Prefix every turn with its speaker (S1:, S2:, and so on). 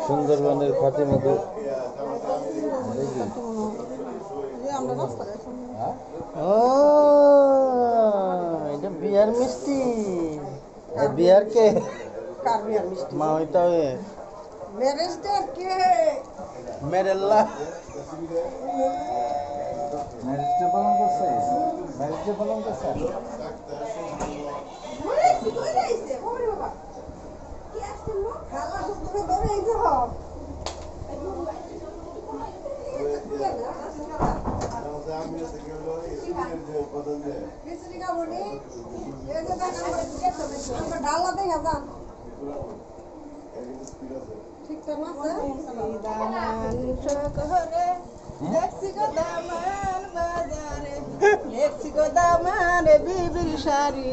S1: সুন্দরবনের খাঁটি মধু। ও এটা বিয়ার মিষ্টি। বিয়ার কে মা ওইটা মেরেল্লা ম্যারেজটা পালন করছে, ম্যারেজটা পালন করছে।
S2: মেক্সিকো দামানে বিবির শাড়ি